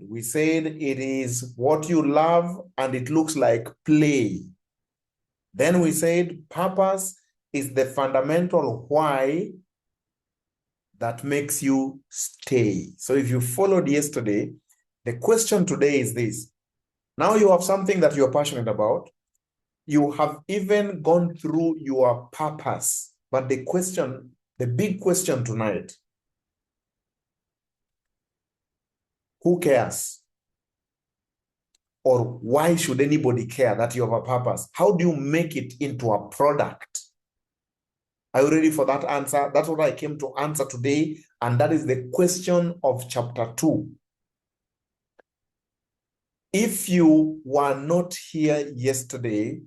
We said it is what you love and it looks like play. Then we said purpose is the fundamental why that makes you stay. So if you followed yesterday, the question today is this. Now you have something that you're passionate about. You have even gone through your purpose. But the question, the big question tonight, who cares? Or why should anybody care that you have a purpose? How do you make it into a product? Are you ready for that answer? That's what I came to answer today. And that is the question of chapter 2. If you were not here yesterday,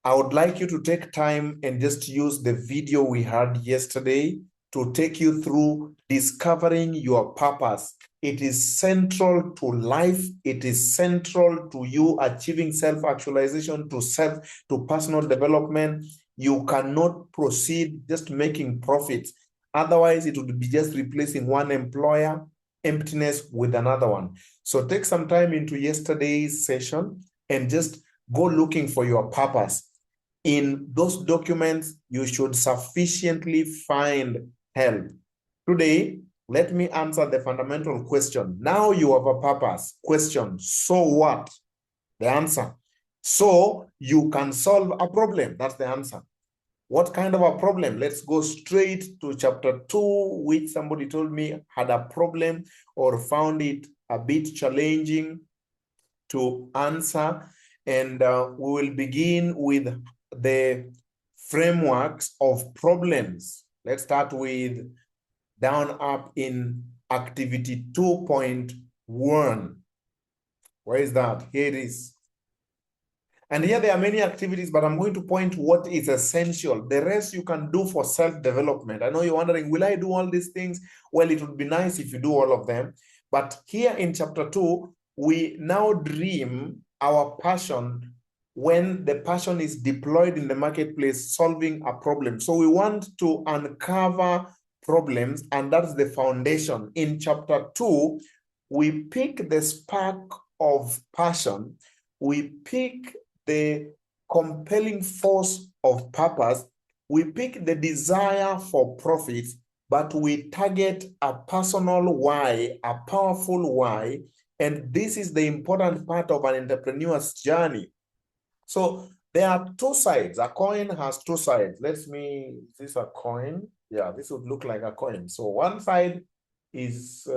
I would like you to take time and just use the video we had yesterday to take you through discovering your purpose. It is central to life. It is central to you achieving self-actualization, to personal development. You cannot proceed just making profits. Otherwise, it would be just replacing one employer, emptiness with another one. So take some time into yesterday's session and just go looking for your purpose. In those documents, you should sufficiently find help. Today, let me answer the fundamental question. Now you have a purpose. Question, so what? The answer. So you can solve a problem. That's the answer. What kind of a problem? Let's go straight to chapter 2, which somebody told me had a problem or found it a bit challenging to answer. And we will begin with the frameworks of problems. Let's start with down up in activity 2.1. Where is that? Here it is. And here there are many activities, but I'm going to point what is essential. The rest you can do for self-development. I know you're wondering, will I do all these things? Well, it would be nice if you do all of them. But here in chapter 2, we now dream our passion when the passion is deployed in the marketplace, solving a problem. So we want to uncover problems, and that's the foundation. In chapter 2, we pick the spark of passion. We pick the compelling force of purpose. We pick the desire for profit, but we target a personal why, a powerful why. And this is the important part of an entrepreneur's journey. So there are two sides. A coin has two sides. Is this a coin? Yeah, this would look like a coin. So one side is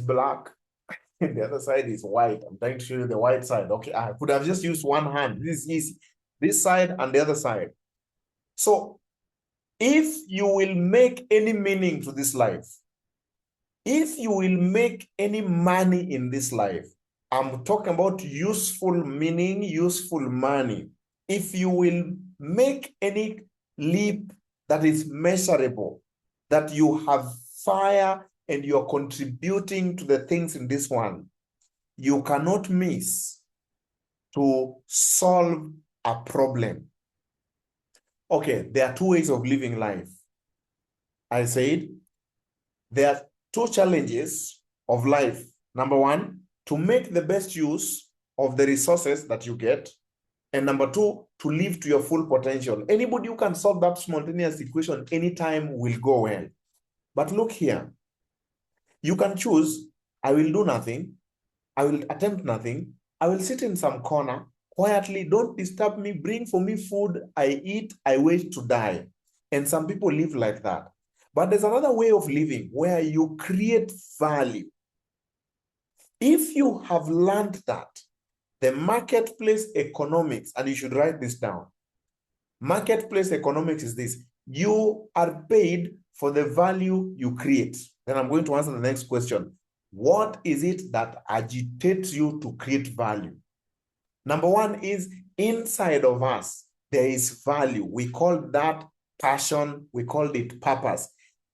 black, and the other side is white. I'm trying to show you the white side. Okay, I could have just used one hand. This is easy. This side and the other side. So if you will make any meaning to this life, if you will make any money in this life, I'm talking about useful meaning, useful money. If you will make any leap that is measurable, that you have fire and you're contributing to the things in this one, you cannot miss to solve a problem. Okay, there are two ways of living life. I said there are two challenges of life. Number one, to make the best use of the resources that you get. And number two, to live to your full potential. Anybody who can solve that spontaneous equation anytime will go well. But look here, you can choose, I will do nothing, I will attempt nothing, I will sit in some corner, quietly, don't disturb me, bring for me food, I eat, I wait to die. And some people live like that. But there's another way of living where you create value. If you have learned that, the marketplace economics, and you should write this down. Marketplace economics is this: you are paid for the value you create. Then I'm going to answer the next question. What is it that agitates you to create value? Number one is inside of us, there is value. We call that passion. We call it purpose.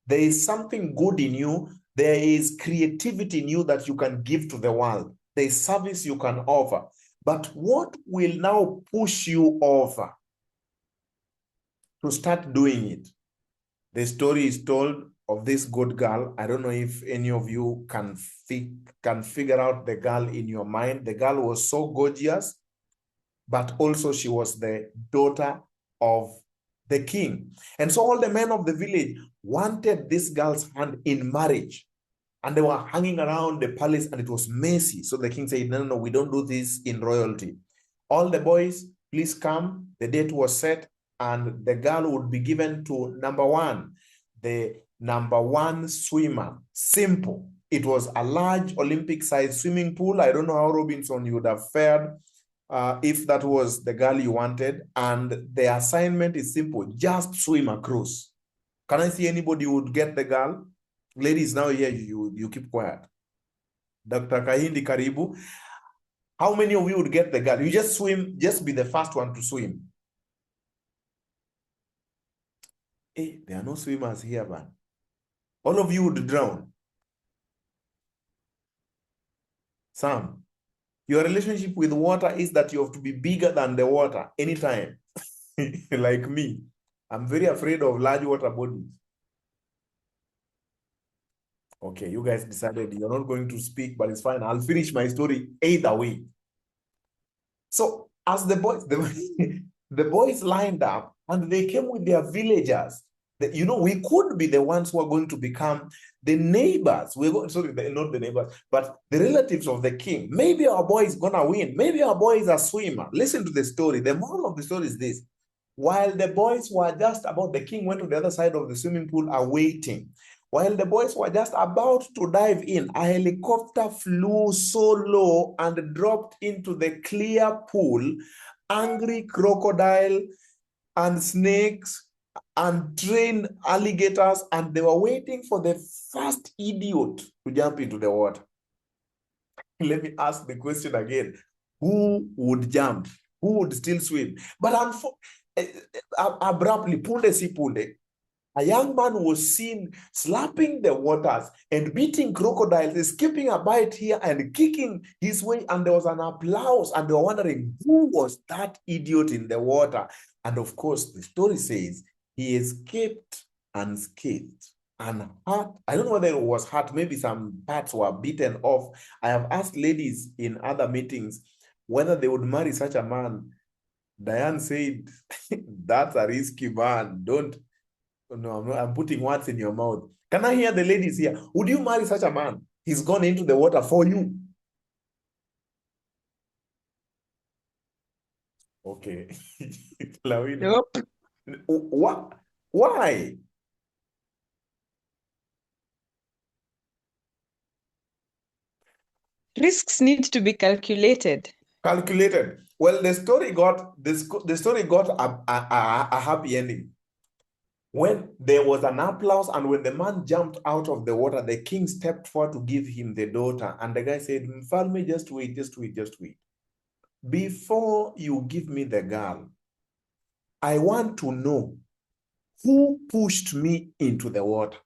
There is something good in you. There is creativity in you that you can give to the world. There is service you can offer. But what will now push you over to start doing it? The story is told of this good girl. I don't know if any of you can figure out the girl in your mind. The girl was so gorgeous, but also she was the daughter of the king. And so all the men of the village wanted this girl's hand in marriage. And they were hanging around the palace and it was messy. So the king said, no, we don't do this in royalty. All the boys, please come. The date was set and the girl would be given to number one, the number one swimmer. Simple. It was a large Olympic-sized swimming pool. I don't know how Robinson you would have fared if that was the girl you wanted. And the assignment is simple. Just swim across. Can I see anybody who would get the girl? Ladies, now here you keep quiet. Dr. Kahindi Karibu. How many of you would get the girl? You just swim, just be the first one to swim. Hey, there are no swimmers here, man. All of you would drown. Sam, your relationship with water is that you have to be bigger than the water anytime. Like me, I'm very afraid of large water bodies. Okay, you guys decided you're not going to speak, but it's fine. I'll finish my story either way. So as the boys, the boys lined up and they came with their villagers. We could be the ones who are going to become the neighbors. Not the neighbors, but the relatives of the king. Maybe our boy is gonna win. Maybe our boy is a swimmer. Listen to the story. The moral of the story is this. While the boys were just about, the king went to the other side of the swimming pool awaiting. While the boys were just about to dive in, a helicopter flew so low and dropped into the clear pool. Angry crocodile and snakes and trained alligators, and they were waiting for the first idiot to jump into the water. Let me ask the question again. Who would jump? Who would still swim? But abruptly, punde, a young man was seen slapping the waters and beating crocodiles, escaping a bite here and kicking his way. And there was an applause, and they were wondering who was that idiot in the water. And of course, the story says he escaped unscathed and hurt. I don't know whether it was hurt. Maybe some parts were beaten off. I have asked ladies in other meetings whether they would marry such a man. Diane said, that's a risky man. Don't. No, I'm putting words in your mouth. Can I hear the ladies here? Would you marry such a man? He's gone into the water for you. Okay. Nope. What? Why? Risks need to be calculated. Calculated. Well, the story got a happy ending. When there was an applause and when the man jumped out of the water, the king stepped forward to give him the daughter. And the guy said, Mfalme, just wait. Before you give me the girl, I want to know who pushed me into the water.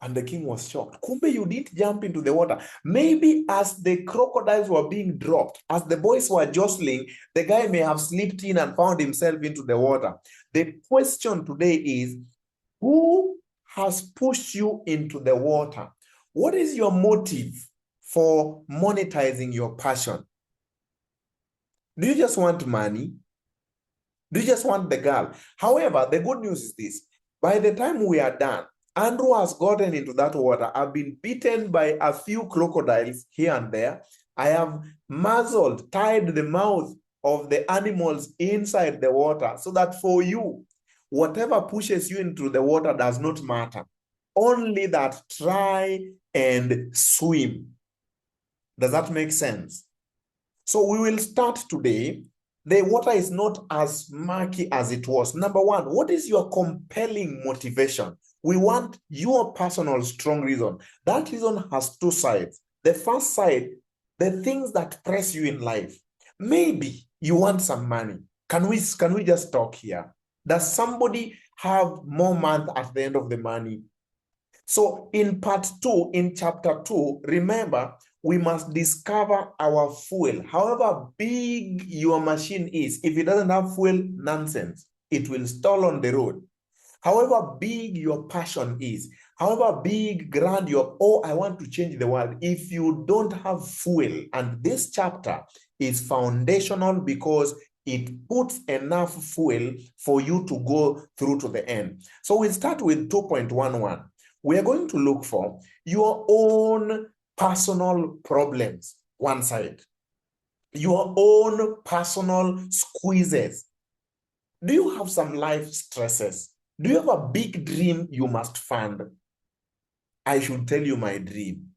And the king was shocked. Kumbe, you didn't jump into the water. Maybe as the crocodiles were being dropped, as the boys were jostling, the guy may have slipped in and found himself into the water. The question today is, who has pushed you into the water? What is your motive for monetizing your passion? Do you just want money? Do you just want the girl? However, the good news is this. By the time we are done, Andrew has gotten into that water. I've been bitten by a few crocodiles here and there. I have muzzled, tied the mouth of the animals inside the water so that for you, whatever pushes you into the water does not matter. Only that try and swim. Does that make sense? So we will start today. The water is not as murky as it was. Number one, what is your compelling motivation? We want your personal strong reason. That reason has two sides. The first side, the things that press you in life. Maybe you want some money. Can we just talk here? Does somebody have more month at the end of the money? So in part 2, in chapter 2, remember, we must discover our fuel. However big your machine is, if it doesn't have fuel, nonsense. It will stall on the road. however big your passion is, however big, grand your, oh, I want to change the world, if you don't have fuel, and this chapter is foundational because it puts enough fuel for you to go through to the end. So we start with 2.11. We are going to look for your own personal problems, one side, your own personal squeezes. Do you have some life stresses? Do you have a big dream you must fund? I should tell you my dream.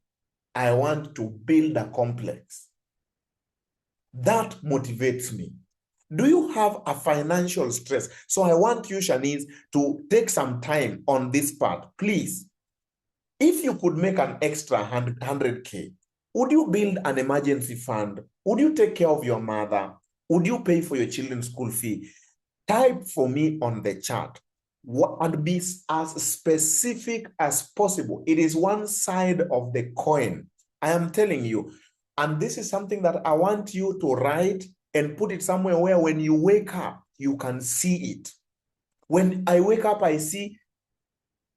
I want to build a complex. That motivates me. Do you have a financial stress? So I want you, Shanice, to take some time on this part. Please, if you could make an extra 100K, would you build an emergency fund? Would you take care of your mother? Would you pay for your children's school fee? Type for me on the chat and be as specific as possible. It is one side of the coin. I am telling you. And this is something that I want you to write and put it somewhere where when you wake up, you can see it. When I wake up, I see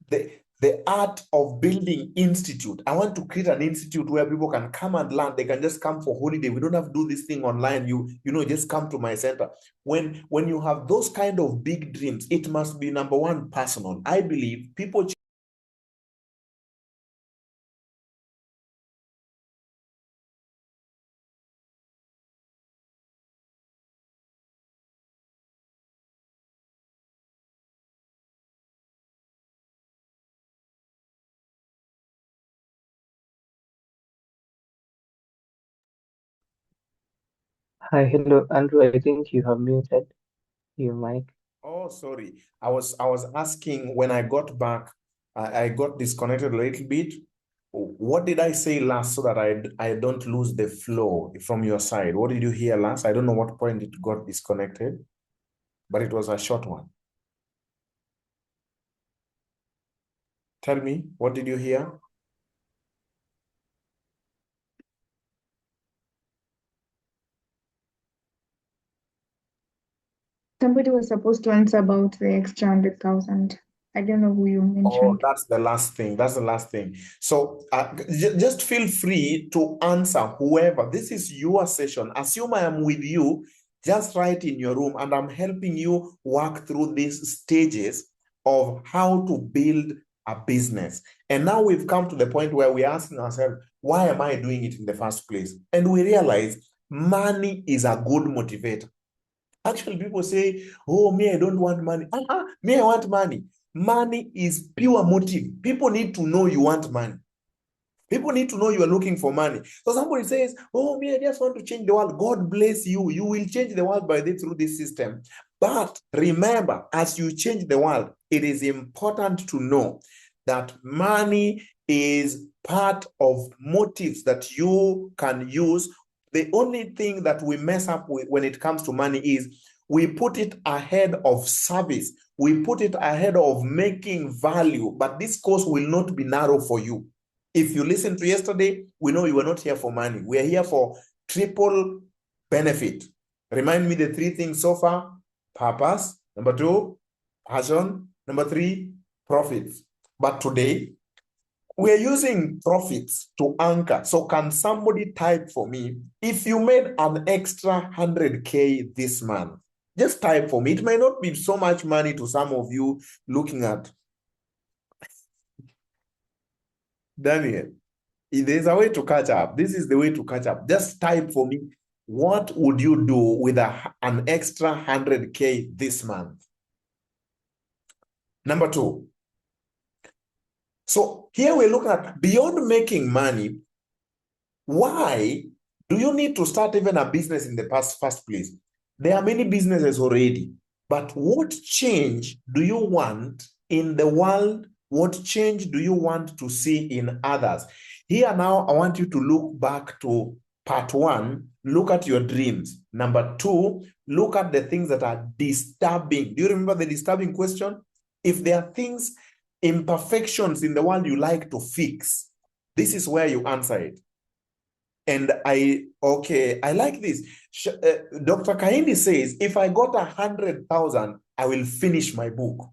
the Art of Building Institute. I want to create an institute where people can come and learn. They can just come for holiday. We don't have to do this thing online. You know, just come to my center. When you have those kind of big dreams, it must be, number one, personal. I believe people Hi, hello, Andrew. I think you have muted your mic. Oh, sorry. I was asking when I got back, I got disconnected a little bit. What did I say last so that I don't lose the flow from your side? What did you hear last? I don't know what point it got disconnected, but it was a short one. Tell me, what did you hear? Somebody was supposed to answer about the extra 100,000. I don't know who you Oh, mentioned. that's the last thing. That's the last thing. So just feel free to answer whoever. This is your session. Assume I am with you. Just write in your room, and I'm helping you work through these stages of how to build a business. And now we've come to the point where we're asking ourselves, why am I doing it in the first place? And we realize money is a good motivator. Actually, people say, oh, me, I don't want money. Me, I want money. Money is pure motive. People need to know you want money. People need to know you are looking for money. So somebody says, oh, me, I just want to change the world. God bless you. You will change the world through this system. But remember, as you change the world, it is important to know that money is part of motives that you can use. The only thing that we mess up with when it comes to money is we put it ahead of service. We put it ahead of making value, but this course will not be narrow for you. If you listen to yesterday, we know you were not here for money. We are here for triple benefit. Remind me the three things so far. Purpose. Number two, passion. Number three, profits. But today, we are using profits to anchor. So can somebody type for me, if you made an extra 100K this month, just type for me. It may not be so much money to some of you looking at. Daniel, there's a way to catch up. This is the way to catch up. Just type for me, what would you do with an extra 100K this month? Number two. So here we're looking at beyond making money. Why do you need to start even a business in the first place? There are many businesses already, but what change do you want in the world? What change do you want to see in others? Here now, I want you to look back to part one, look at your dreams. Number two, look at the things that are disturbing. Do you remember the disturbing question? If there are things, imperfections in the world you like to fix, this is where you answer it. And I like this. Dr. Kahindi says, if I got 100,000, I will finish my book.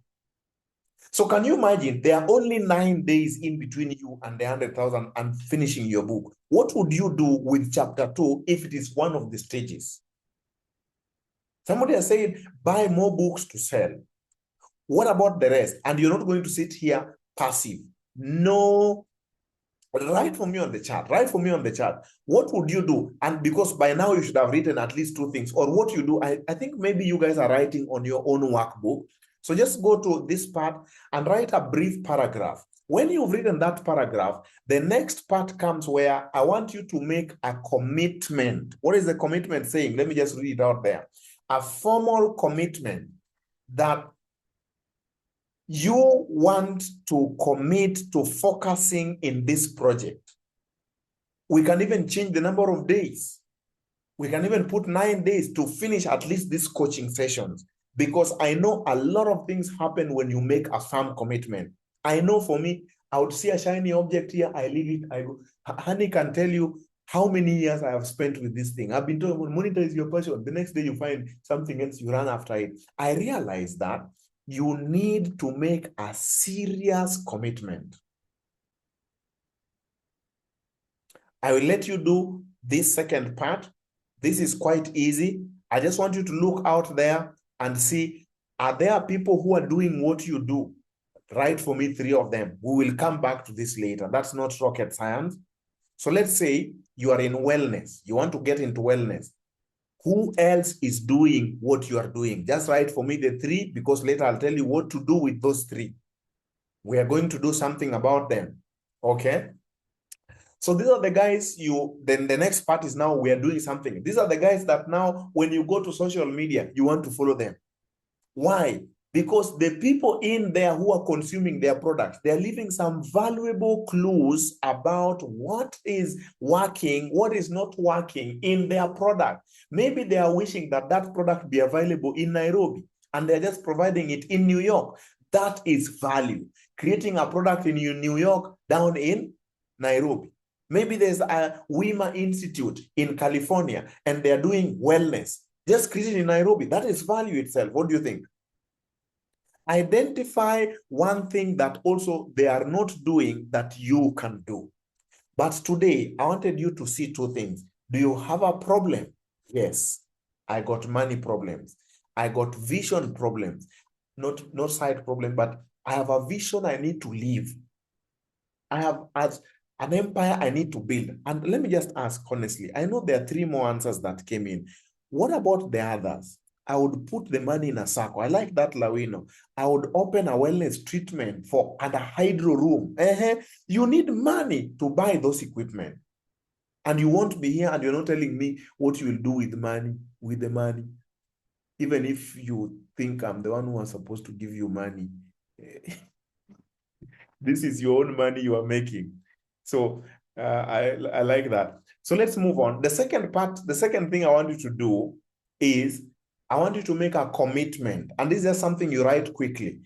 So can you imagine there are only 9 days in between you and the 100,000 and finishing your book? What would you do with chapter 2 if it is one of the stages? Somebody has said, buy more books to sell. What about the rest? And you're not going to sit here passive. No. Write for me on the chat. Write for me on the chat. What would you do? And because by now you should have written at least 2 things. Or what you do, I think maybe you guys are writing on your own workbook. So just go to this part and write a brief paragraph. When you've written that paragraph, the next part comes where I want you to make a commitment. What is the commitment saying? Let me just read it out there. A formal commitment that you want to commit to focusing in this project. We can even change the number of days. We can even put 9 days to finish at least these coaching sessions, because I know a lot of things happen when you make a firm commitment. I know for me, I would see a shiny object here, I leave it, I go. Honey can tell you how many years I have spent with this thing. I've been told, monetize your passion. The next day you find something else, you run after it. I realize that you need to make a serious commitment. I will let you do this second part. This is quite easy. I just want you to look out there and see, are there people who are doing what you do? Write for me 3 of them. We will come back to this later. That's not rocket science. So let's say you are in wellness. You want to get into wellness. Who else is doing what you are doing? Just write for me the 3, because later I'll tell you what to do with those 3. We are going to do something about them. Okay? So these are the guys then the next part is now we are doing something. These are the guys that now when you go to social media, you want to follow them. Why? Because the people in there who are consuming their products, they're leaving some valuable clues about what is working, what is not working in their product. Maybe they are wishing that that product be available in Nairobi, and they're just providing it in New York. That is value. Creating a product in New York down in Nairobi. Maybe there's a WIMA Institute in California, and they're doing wellness. Just created in Nairobi. That is value itself. What do you think? Identify one thing that also they are not doing that you can do. But today, I wanted you to see 2 things. Do you have a problem? Yes. I got money problems. I got vision problems. Not side problem, but I have a vision I need to live. I have as an empire I need to build. And let me just ask honestly, I know there are 3 more answers that came in. What about the others? I would put the money in a circle. I like that, Lawino. I would open a wellness treatment and a hydro room. You need money to buy those equipment. And you won't be here and you're not telling me what you will do with the money. Even if you think I'm the one who was supposed to give you money. This is your own money you are making. So I like that. So let's move on. The second thing I want you to do is I want you to make a commitment. And this is something you write quickly.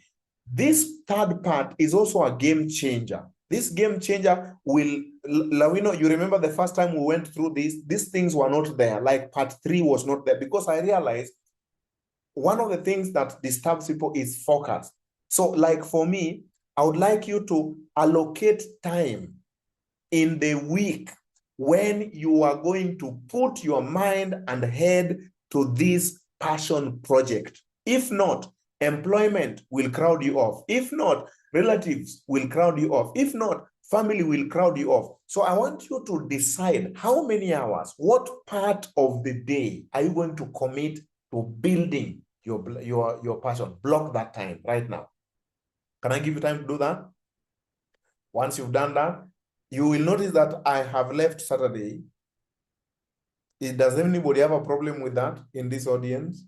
This third part is also a game changer. This game changer will, Lawino, you remember the first time we went through these things were not there. Like part 3 was not there, because I realized one of the things that disturbs people is focus. So like for me, I would like you to allocate time in the week when you are going to put your mind and head to this passion project. If not, employment will crowd you off. If not, relatives will crowd you off. If not, family will crowd you off. So I want you to decide how many hours, what part of the day are you going to commit to building your passion. Block that time right now. Can I give you time to do that? Once you've done that, you will notice that I have left Saturday. Does anybody have a problem with that in this audience?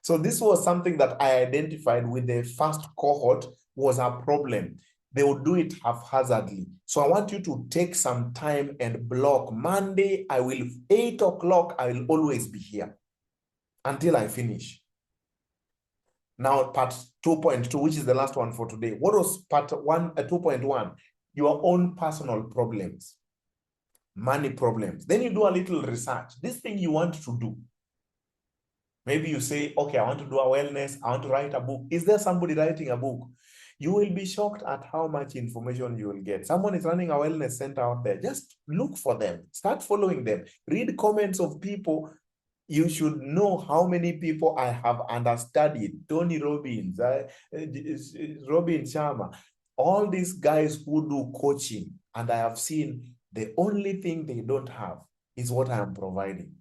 So this was something that I identified with the first cohort was a problem. They would do it haphazardly. So I want you to take some time and block. Monday, 8 o'clock, I will always be here until I finish. Now, part 2.2, which is the last one for today. What was part 2.1? Your own personal problems, money problems. Then you do a little research. This thing you want to do. Maybe you say, okay, I want to do a wellness, I want to write a book. Is there somebody writing a book? You will be shocked at how much information you will get. Someone is running a wellness center out there. Just look for them. Start following them. Read comments of people. You should know how many people I have understudied. Tony Robbins, Robin Sharma, all these guys who do coaching. And I have seen the only thing they don't have is what I am providing.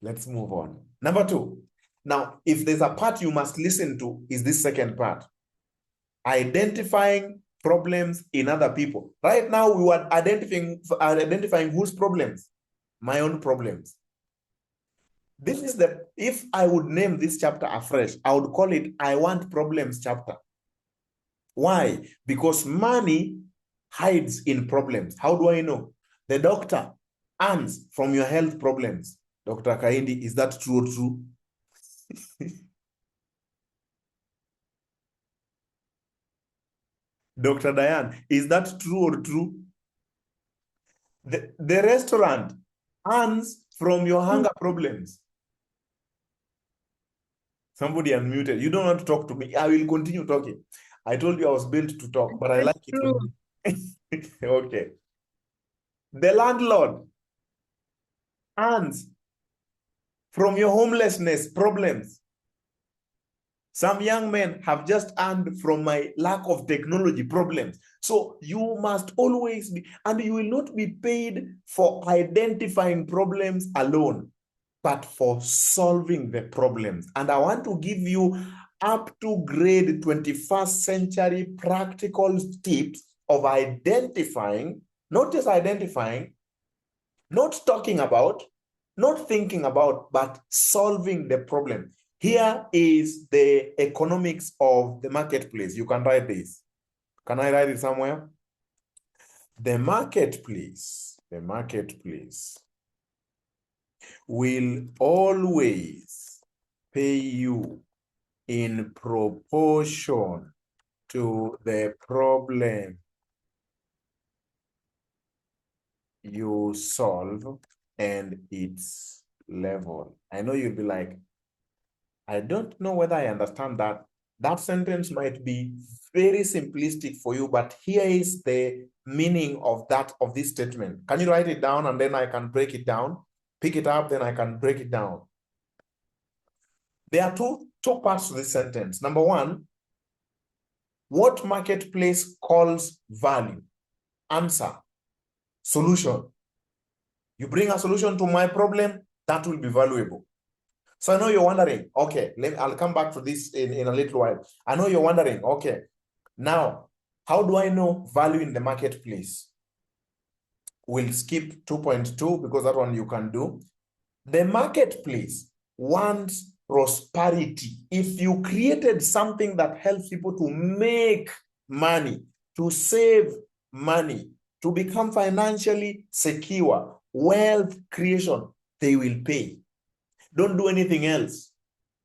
Let's move on. Number 2. Now, if there's a part you must listen to, is this second part. Identifying problems in other people. Right now, we were identifying whose problems? My own problems. This is if I would name this chapter afresh, I would call it I Want Problems chapter. Why? Because money hides in problems. How do I know? The doctor earns from your health problems. Dr. Kaindi, is that true or true? Dr. Diane, is that true or true? The restaurant earns from your hunger problems. Somebody unmuted. You don't want to talk to me. I will continue talking. I told you I was built to talk, but I like it. True. Okay. The landlord earns from your homelessness problems. Some young men have just earned from my lack of technology problems. So you must always be, and you will not be paid for identifying problems alone, but for solving the problems. And I want to give you up to grade 21st century practical tips of identifying, not just identifying, not talking about, not thinking about, but solving the problem. Here is the economics of the marketplace. You can write this. Can I write it somewhere? The marketplace will always pay you in proportion to the problem you solve and its level. I know you'll be like, I don't know whether I understand that. That sentence might be very simplistic for you, but here is the meaning of this statement. Can you write it down and then I can break it down? Pick it up, then I can break it down. There are two parts to this sentence. Number 1, what marketplace calls value? Answer, solution. You bring a solution to my problem, that will be valuable. So I know you're wondering, okay, I'll come back to this in a little while. I know you're wondering, okay, now, how do I know value in the marketplace? We'll skip 2.2 because that one you can do. The marketplace wants prosperity. If you created something that helps people to make money, to save money, to become financially secure, wealth creation, they will pay. Don't do anything else.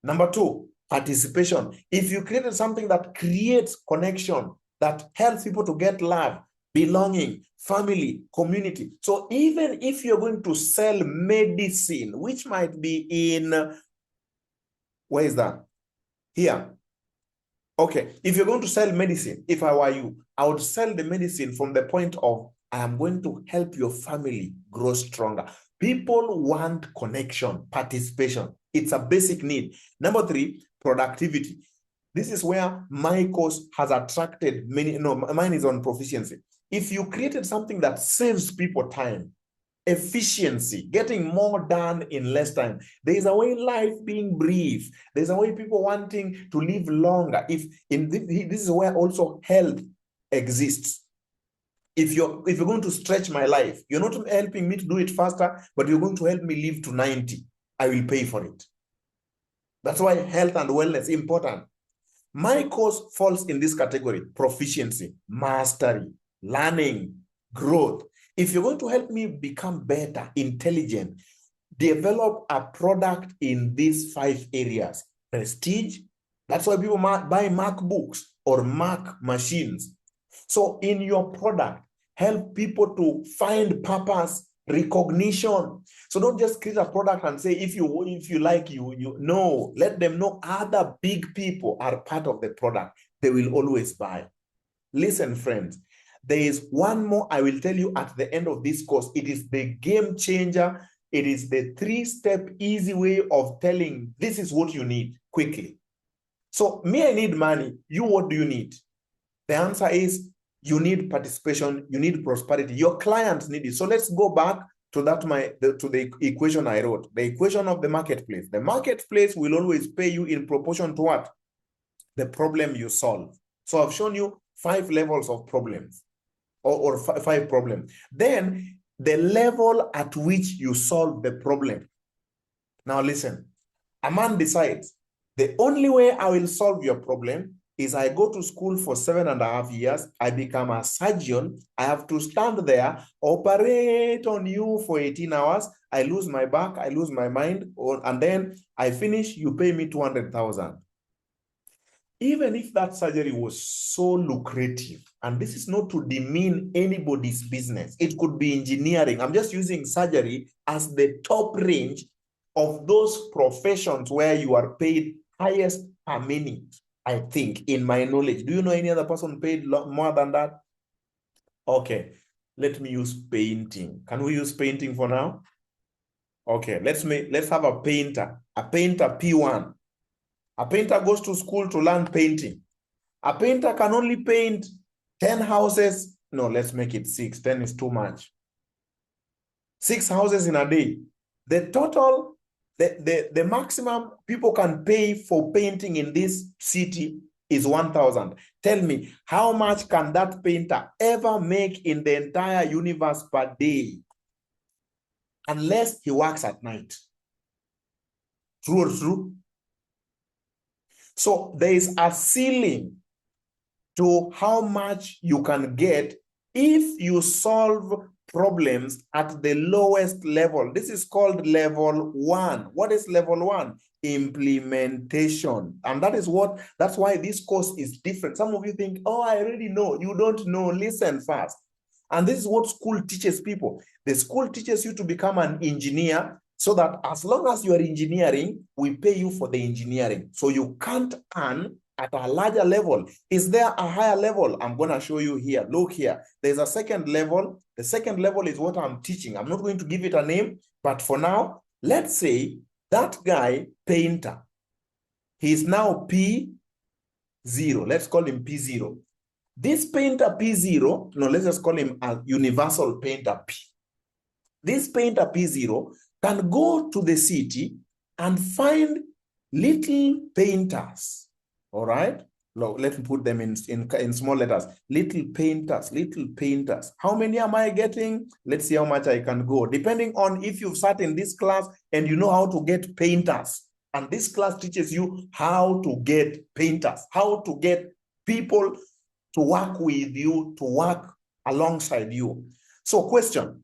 Number 2, participation. If you created something that creates connection, that helps people to get love, belonging, family, community. So even if you're going to sell medicine, which might be in, where is that? Here. Okay, if you're going to sell medicine, if I were you, I would sell the medicine from the point of, I am going to help your family grow stronger. People want connection, participation. It's a basic need. Number 3, productivity. This is where my course has attracted many. No, mine is on proficiency. If you created something that saves people time, efficiency, getting more done in less time, there is a way life being brief. There's a way people wanting to live longer. This is where also health exists. If you're going to stretch my life, you're not helping me to do it faster, but you're going to help me live to 90. I will pay for it. That's why health and wellness is important. My course falls in this category: proficiency, mastery, learning, growth. If you're going to help me become better, intelligent, develop a product in these 5 areas. Prestige, that's why people buy MacBooks or Mac machines. So in your product, help people to find purpose, recognition. So don't just create a product and say, if you like, no, let them know other big people are part of the product. They will always buy. Listen, friends, there is one more I will tell you at the end of this course. It is the game changer. It is the 3-step easy way of telling this is what you need quickly. So me, I need money. You, what do you need? The answer is you need participation, you need prosperity. Your clients need it. So let's go back to that to the equation I wrote, the equation of the marketplace. The marketplace will always pay you in proportion to what? The problem you solve. So I've shown you 5 levels of problems, or 5 problems. Then the level at which you solve the problem. Now listen, a man decides the only way I will solve your problem is I go to school for 7.5 years, I become a surgeon, I have to stand there, operate on you for 18 hours, I lose my back, I lose my mind, and then I finish, you pay me 200,000. Even if that surgery was so lucrative, and this is not to demean anybody's business, it could be engineering. I'm just using surgery as the top range of those professions where you are paid highest per minute, I think, in my knowledge. Do you know any other person paid more than that? Okay, let me use painting. Can we use painting for now? Okay, let's have a painter P1. A painter goes to school to learn painting. A painter can only paint 10 houses. No, let's make it 6. 10 is too much. 6 houses in a day. The total, the maximum people can pay for painting in this city is 1,000. Tell me, how much can that painter ever make in the entire universe per day? Unless he works at night. True or true? So there is a ceiling to how much you can get if you solve problems at the lowest level. This is called level 1. What is level 1? Implementation. And that's why this course is different. Some of you think, oh, I already know. You don't know. Listen first. And this is what school teaches people. The school teaches you to become an engineer, so that as long as you are engineering, we pay you for the engineering. So you can't earn at a larger level. Is there a higher level? I'm going to show you here. Look here. There's a second level. The second level is what I'm teaching. I'm not going to give it a name, but for now, let's say that guy, painter, he's now P0. Let's call him P0. This painter P0, no, let's just call him a universal painter P. This painter P0 can go to the city and find little painters, all right? No, let me put them in small letters. Little painters, little painters. How many am I getting? Let's see how much I can go. Depending on if you've sat in this class and you know how to get painters. And this class teaches you how to get painters, how to get people to work with you, to work alongside you. So question,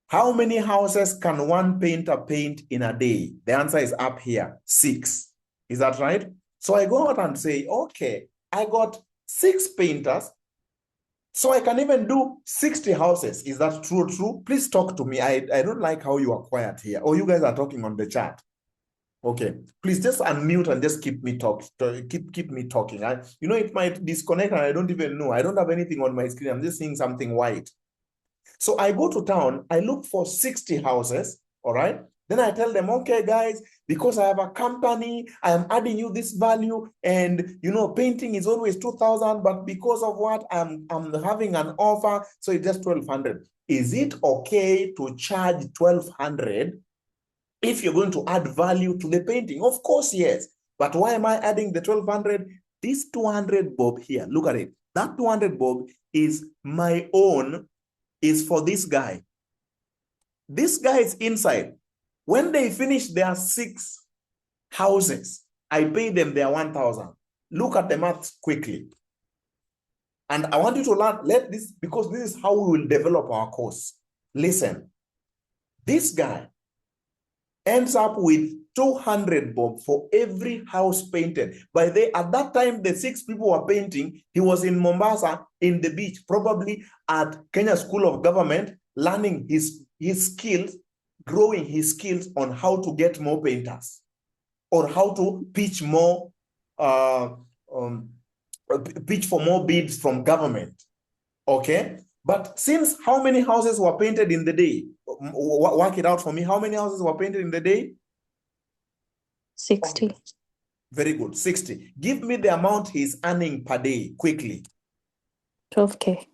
how many houses can one painter paint in a day? The answer is up here, 6. Is that right? So I go out and say, okay, I got 6 painters, so I can even do 60 houses. Is that true? Please talk to me. I don't like how you are quiet here. Or you guys are talking on the chat. Okay, please just unmute and just keep me talking. Keep me talking. It might disconnect and I don't even know. I don't have anything on my screen. I'm just seeing something white. So I go to town, I look for 60 houses, all right? Then I tell them, okay, guys, because I have a company, I am adding you this value, and, painting is always 2,000, but because of what, I'm having an offer, so it's just 1,200. Is it okay to charge 1,200 if you're going to add value to the painting? Of course, yes. But why am I adding the 1,200? This 200 bob here, look at it. That 200 bob is my own, is for this guy. This guy is inside. When they finish their 6 houses, I pay them their 1,000. Look at the math quickly. And I want you to learn, because this is how we will develop our course. Listen, this guy ends up with 200 bob for every house painted. At that time, the 6 people were painting. He was in Mombasa, in the beach, probably at Kenya School of Government, learning his his skills, growing his skills on how to get more painters or how to pitch more, pitch for more bids from government. Okay. But since how many houses were painted in the day? Work it out for me. How many houses were painted in the day? 60. Very good. 60. Give me the amount he's earning per day quickly. 12K.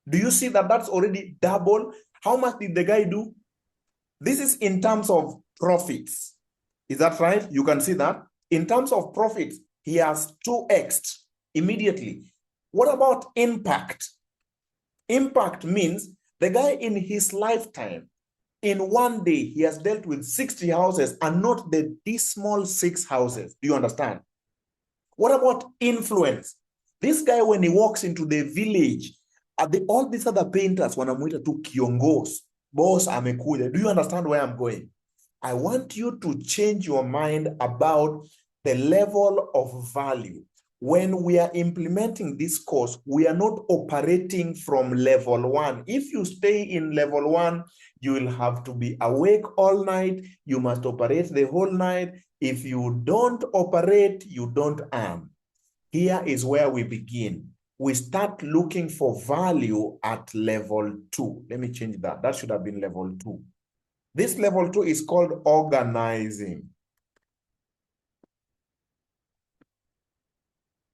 Do you see that that's already double? How much did the guy do? This is in terms of profits. Is that right? You can see that. In terms of profits, he has 2x immediately. What about impact? Impact means the guy in his lifetime, in one day, he has dealt with 60 houses and not the dismal 6 houses. Do you understand? What about influence? This guy, when he walks into the village, all these other painters, wanamuita tu kiongozi, boss amekuja. Do you understand where I'm going? I want you to change your mind about the level of value. When we are implementing this course, we are not operating from level 1. If you stay in level 1, you will have to be awake all night. You must operate the whole night. If you don't operate, you don't earn. Here is where we begin. We start looking for value at level 2. Let me change that. That should have been level 2. This level 2 is called organizing.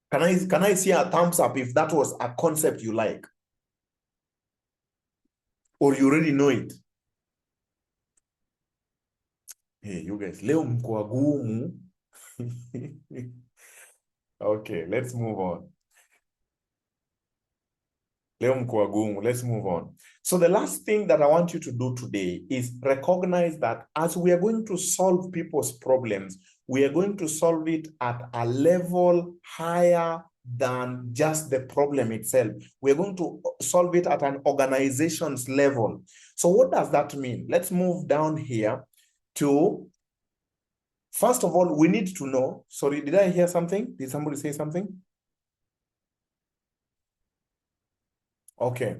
Can I see a thumbs up if that was a concept you like? Or you already know it? Hey, you guys, leo mko wagumu. Okay, let's move on. Leo mko wagumu. Let's move on. So the last thing that I want you to do today is recognize that as we are going to solve people's problems, we are going to solve it at a level higher than just the problem itself. We're going to solve it at an organization's level. So what does that mean? Let's move down here to, first of all, we need to know, sorry, did I hear something? Did somebody say something? Okay.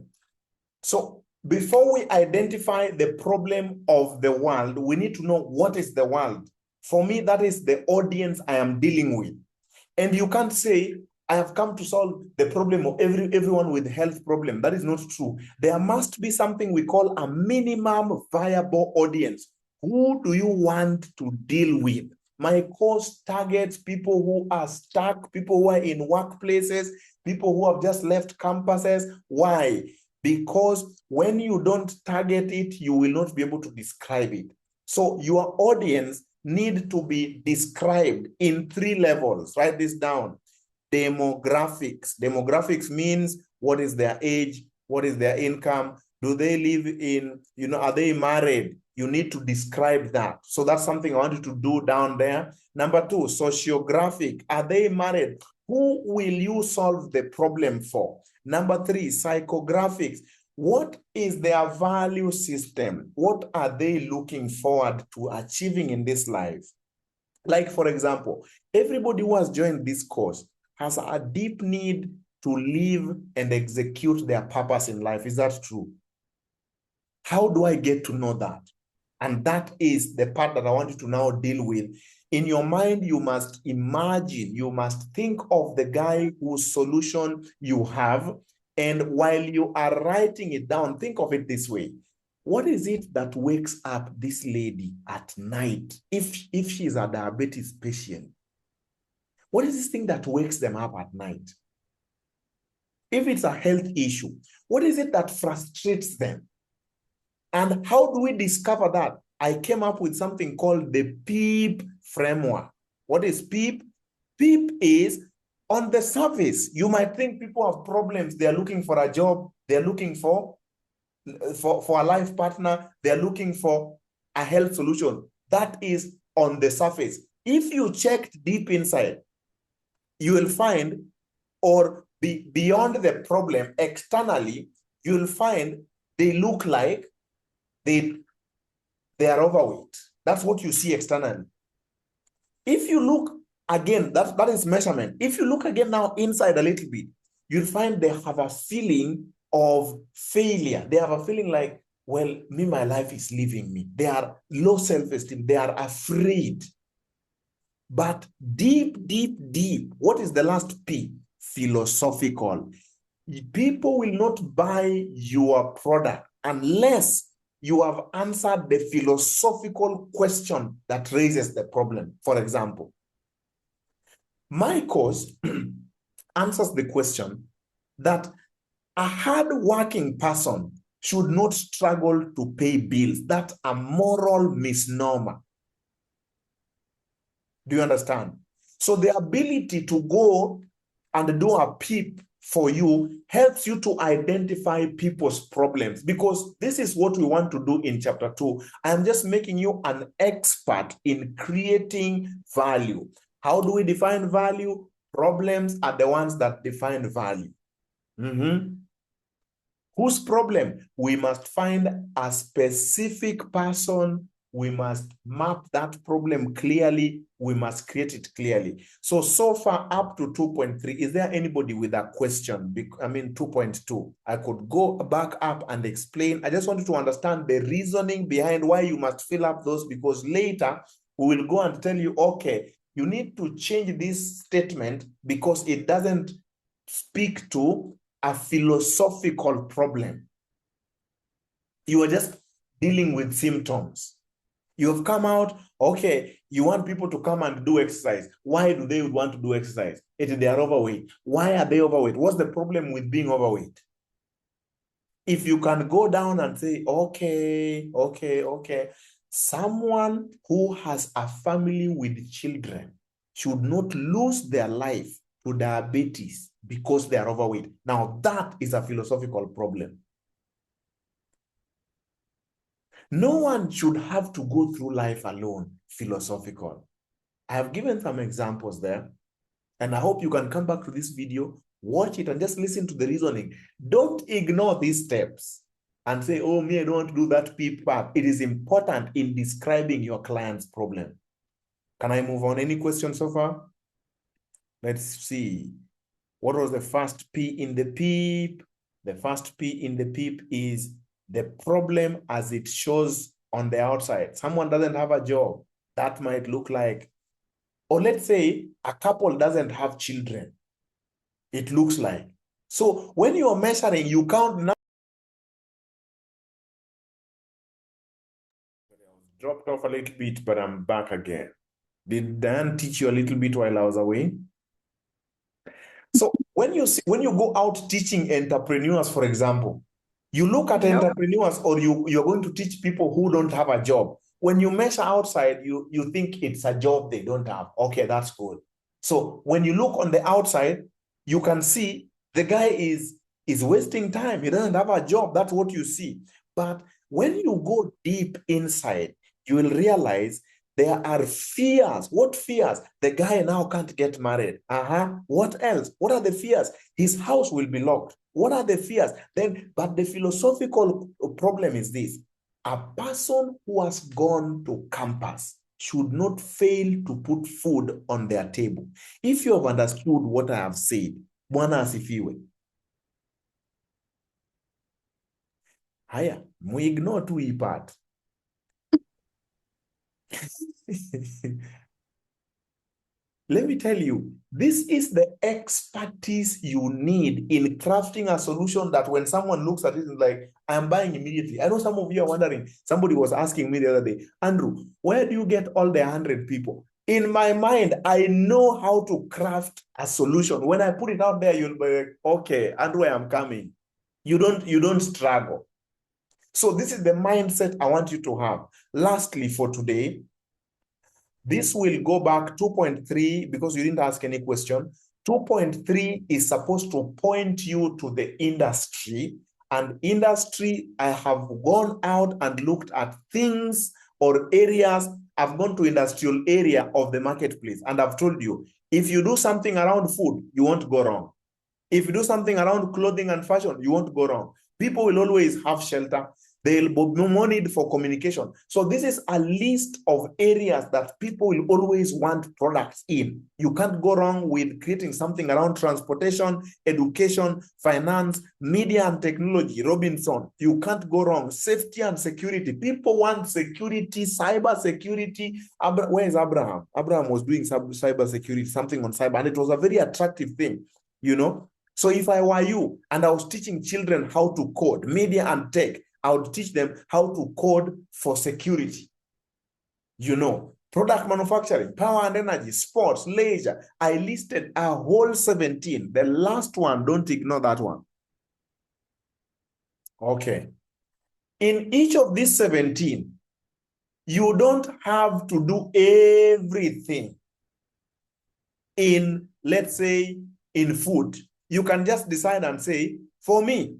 So before we identify the problem of the world, we need to know what is the world. For me, that is the audience I am dealing with. And you can't say, I have come to solve the problem of everyone with health problem. That is not true. There must be something we call a minimum viable audience. Who do you want to deal with? My course targets people who are stuck, people who are in workplaces, people who have just left campuses. Why? Because when you don't target it, you will not be able to describe it. So your audience need to be described in 3 levels. Write this down. Demographics. Demographics means what is their age, what is their income, do they live in, are they married? You need to describe that. So that's something I want you to do down there. Number 2, sociographic. Are they married? Who will you solve the problem for? Number 3, psychographics. What is their value system? What are they looking forward to achieving in this life? Like, for example, everybody who has joined this course has a deep need to live and execute their purpose in life. Is that true? How do I get to know that? And that is the part that I want you to now deal with. In your mind, you must imagine, you must think of the guy whose solution you have. And while you are writing it down, think of it this way. What is it that wakes up this lady at night if she's a diabetes patient? What is this thing that wakes them up at night? If it's a health issue, what is it that frustrates them? And how do we discover that? I came up with something called the PEEP framework. What is PEEP? PEEP is, on the surface, you might think people have problems. They're looking for a job. They're looking for a life partner. They're looking for a health solution. That is on the surface. If you checked deep inside, you will find, or beyond the problem, externally, you'll find they look like they are overweight. That's what you see externally. If you look again, that is measurement. If you look again now inside a little bit, you'll find they have a feeling of failure. They have a feeling like well, my life is leaving me. They are low self-esteem. They are afraid. But deep, what is the last P? Philosophical. People will not buy your product unless you have answered the philosophical question that raises the problem. For example, my course answers the question that a hard-working person should not struggle to pay bills. That's a moral misnomer. Do you understand? So the ability to go and do a PEEP for you helps you to identify people's problems, because this is what we want to do in chapter 2. I'm just making you an expert in creating value. How do we define value? Problems are the ones that define value. Whose problem? We must find a specific person. We must map that problem clearly. We must create it clearly. So far up to 2.3, is there anybody with a question? 2.2. I could go back up and explain. I just want you to understand the reasoning behind why you must fill up those, because later we will go and tell you, okay, you need to change this statement because it doesn't speak to a philosophical problem. You are just dealing with symptoms. You have come out, okay, you want people to come and do exercise. Why do they want to do exercise? They are overweight. Why are they overweight? What's the problem with being overweight? If you can go down and say, okay, someone who has a family with children should not lose their life to diabetes because they are overweight. Now that is a philosophical problem. No one should have to go through life alone. Philosophical. I have given some examples there, and I hope you can come back to this video, watch it, and just listen to the reasoning. Don't ignore these steps and say, oh, I don't want to do that PEEP part. It is important in describing your client's problem. Can I move on? Any questions so far? Let's see. What was the first P in the PEEP? The first P in the PEEP is the problem as it shows on the outside. Someone doesn't have a job. That might look like, or let's say a couple doesn't have children. It looks like. So when you are measuring, you count now. Dropped off a little bit, but I'm back again. Did Dan teach you a little bit while I was away? So when you go out teaching entrepreneurs, for example, you look at entrepreneurs, or you're going to teach people who don't have a job. When you measure outside, you think it's a job they don't have. Okay, that's good. So when you look on the outside, you can see the guy is wasting time. He doesn't have a job. That's what you see. But when you go deep inside, you will realize there are fears. What fears? The guy now can't get married. What else? What are the fears? His house will be locked. What are the fears? But the philosophical problem is this. A person who has gone to campus should not fail to put food on their table. If you have understood what I have said, Bwana asifiwe. Haya, muignore tu hii part. Let me tell you, this is the expertise you need in crafting a solution that when someone looks at it, is like, I'm buying immediately. I know some of you are wondering, somebody was asking me the other day, Andrew, where do you get all the 100 people? In my mind, I know how to craft a solution. When I put it out there, you'll be like, okay, Andrew, I am coming. You don't struggle. So this is the mindset I want you to have. Lastly, for today, this will go back 2.3 because you didn't ask any question. 2.3 is supposed to point you to the industry. And industry, I have gone out and looked at things or areas. I've gone to industrial area of the marketplace. And I've told you, if you do something around food, you won't go wrong. If you do something around clothing and fashion, you won't go wrong. People will always have shelter. There will be more need for communication. So this is a list of areas that people will always want products in. You can't go wrong with creating something around transportation, education, finance, media and technology. Robinson, you can't go wrong. Safety and security. People want security, cyber security. Where is Abraham? Abraham was doing cyber security, something on cyber, and it was a very attractive thing, you know. So if I were you and I was teaching children how to code, media and tech, I would teach them how to code for security. You know, product manufacturing, power and energy, sports, leisure. I listed a whole 17. The last one, don't ignore that one. Okay. In each of these 17, you don't have to do everything in, let's say, in food. You can just decide and say, for me,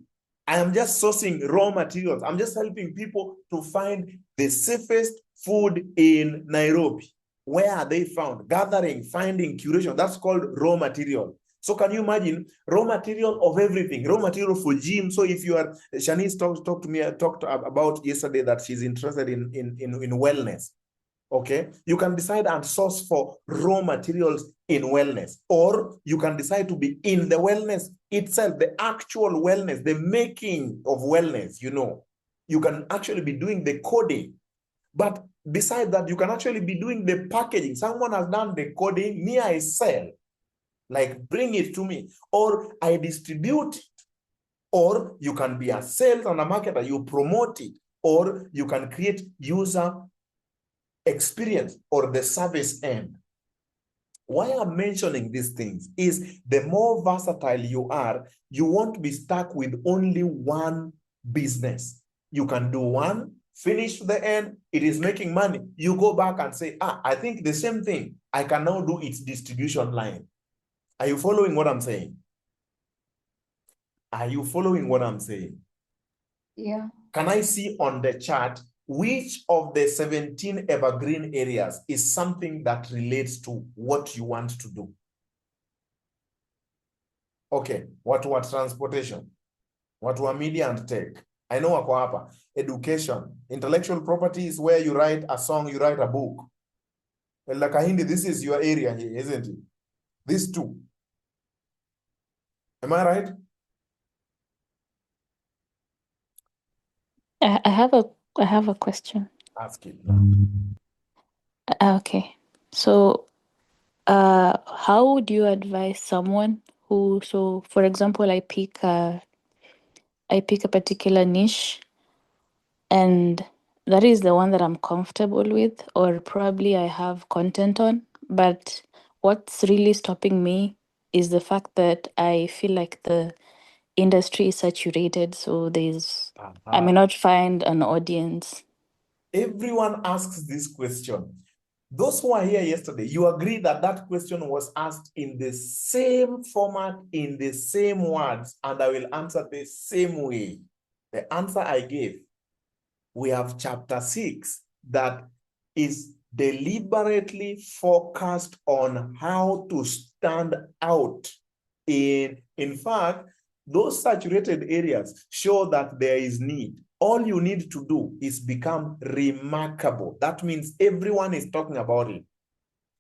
I am just sourcing raw materials. I'm just helping people to find the safest food in Nairobi. Where are they found? Gathering, finding, curation. That's called raw material. So can you imagine raw material of everything? Raw material for gym. So if you are, Shanice talked about yesterday that she's interested in wellness. Okay, you can decide and source for raw materials in wellness, or you can decide to be in the wellness itself, the actual wellness, the making of wellness. You know, you can actually be doing the coding, but besides that, you can actually be doing the packaging. Someone has done the coding, me, I sell, like bring it to me, or I distribute it, or you can be a sales and a marketer, you promote it, or you can create user experience or the service end. Why I'm mentioning these things is the more versatile you are, you won't be stuck with only one business. You can do one, finish to the end, it is making money. You go back and say, I think the same thing, I can now do its distribution line. Are you following what I'm saying? Are you following what I'm saying? Yeah. Can I see on the chart which of the 17 evergreen areas is something that relates to what you want to do? Okay, what transportation? What media and tech? I know wako hapa. Education. Intellectual property is where you write a song, you write a book. Elda Kahindi, this is your area here, isn't it? These two. Am I right? I have a question. Ask it. Okay. So, how would you advise someone who, so for example, I pick a particular niche, and that is the one that I'm comfortable with, or probably I have content on, but what's really stopping me is the fact that I feel like the industry is saturated, so I may not find an audience. Everyone asks this question. Those who are here yesterday, you agree that that question was asked in the same format, in the same words, and I will answer the same way. The answer I gave, we have chapter 6 that is deliberately focused on how to stand out. In fact, those saturated areas show that there is need. All you need to do is become remarkable. That means everyone is talking about it.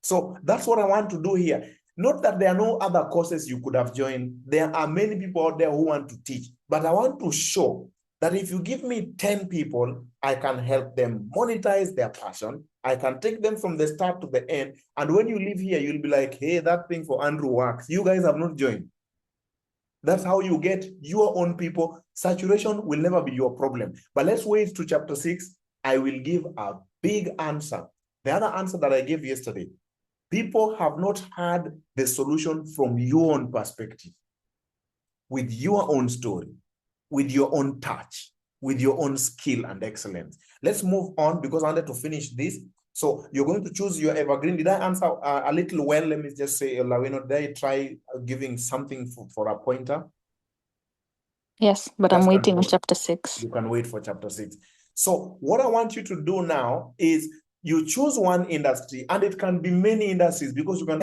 So that's what I want to do here. Not that there are no other courses you could have joined. There are many people out there who want to teach, but I want to show that if you give me 10 people, I can help them monetize their passion. I can take them from the start to the end. And when you leave here, you'll be like, hey, that thing for Andrew works. You guys have not joined. That's how you get your own people. Saturation will never be your problem. But let's wait to chapter 6. I will give a big answer. The other answer that I gave yesterday, people have not had the solution from your own perspective, with your own story, with your own touch, with your own skill and excellence. Let's move on because I wanted to finish this. So you're going to choose your evergreen. Did I answer a little well? Let me just say, Lawino, did I try giving something for a pointer? Yes, but I'm waiting on chapter 6. You can wait for chapter 6. So what I want you to do now is you choose one industry, and it can be many industries because you can